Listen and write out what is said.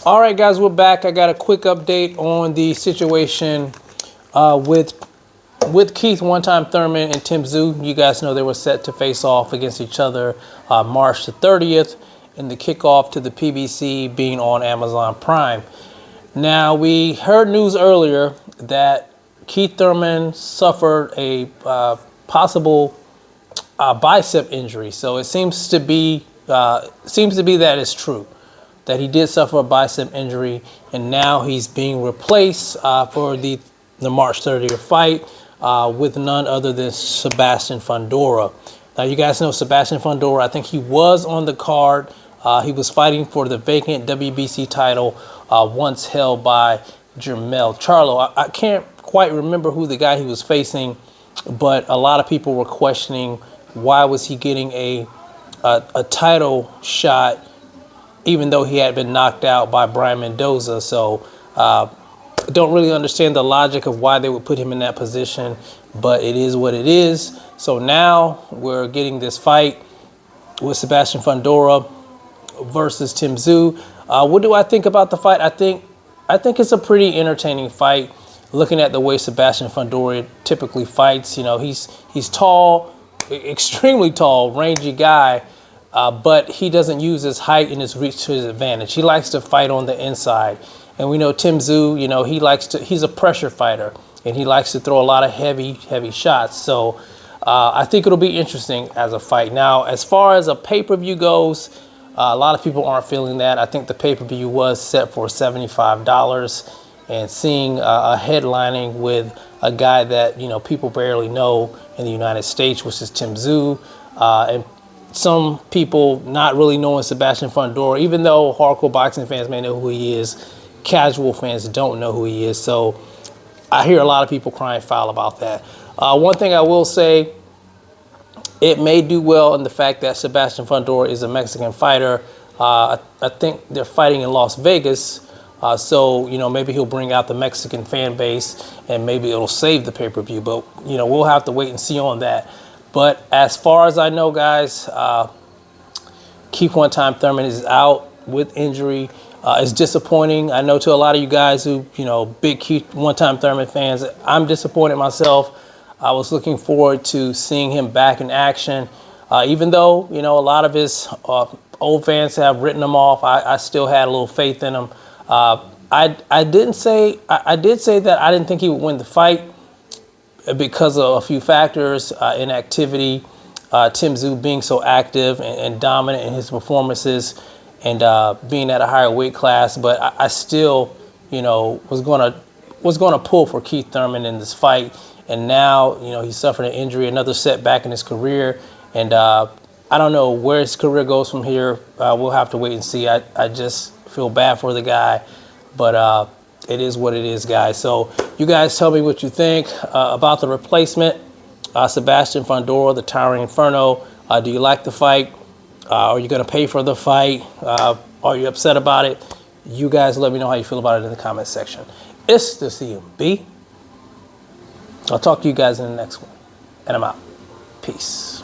All right, guys, we're back. I got a quick update on the situation with Keith One-Time Thurman and Tim Tszyu. You guys know they were set to face off against each other March the 30th in the kickoff to the PBC being on Amazon Prime. Now, we heard news earlier that Keith Thurman suffered a possible bicep injury. So it seems to be that it's true, that he did suffer a bicep injury, and now he's being replaced for the March 30th fight with none other than Sebastian Fundora. Now, you guys know Sebastian Fundora. I think he was on the card. He was fighting for the vacant WBC title once held by Jermell Charlo. I can't quite remember who the guy he was facing, but a lot of people were questioning why was he getting a title shot even though he had been knocked out by Brian Mendoza. So don't really understand the logic of why they would put him in that position, but it is what it is. So now we're getting this fight with Sebastian Fundora versus Tim Tszyu. What do I think about the fight? I think it's a pretty entertaining fight. Looking at the way Sebastian Fundora typically fights, you know, he's tall, extremely tall, rangy guy. But he doesn't use his height and his reach to his advantage. He likes to fight on the inside. And we know Tim Tszyu, you know, he's a pressure fighter, and he likes to throw a lot of heavy shots. So I think it'll be interesting as a fight. Now, as far as a pay-per-view goes, a lot of people aren't feeling that. I think the pay-per-view was set for $75, and seeing a headlining with a guy that, you know, people barely know in the United States, which is Tim Tszyu, and some people not really knowing Sebastian Fundora, even though hardcore boxing fans may know who he is, casual fans don't know who he is. So I hear a lot of people crying foul about that. One thing I will say, it may do well in the fact that Sebastian Fundora is a Mexican fighter. I think they're fighting in Las Vegas. So, you know, maybe he'll bring out the Mexican fan base and maybe it'll save the pay-per-view. But, you know, we'll have to wait and see on that. But as far as I know, guys, Keith One-Time Thurman is out with injury. It's disappointing. I know to a lot of you guys who, you know, big Keith One-Time Thurman fans, I'm disappointed myself. I was looking forward to seeing him back in action. Even though, you know, a lot of his old fans have written him off, I still had a little faith in him. I did say that I didn't think he would win the fight because of a few factors, inactivity, Tim Tszyu being so active and dominant in his performances, and being at a higher weight class. But I still, you know, was gonna pull for Keith Thurman in this fight. And now, you know, he suffered an injury, another setback in his career, and I don't know where his career goes from here. We'll have to wait and see. I just feel bad for the guy, but it is what it is, guys. So you guys tell me what you think about the replacement, Sebastian Fundora, the Towering Inferno. Do you like the fight? Are you going to pay for the fight? Are you upset about it? You guys let me know how you feel about it in the comment section. It's the CMB. I'll talk to you guys in the next one, and I'm out. Peace.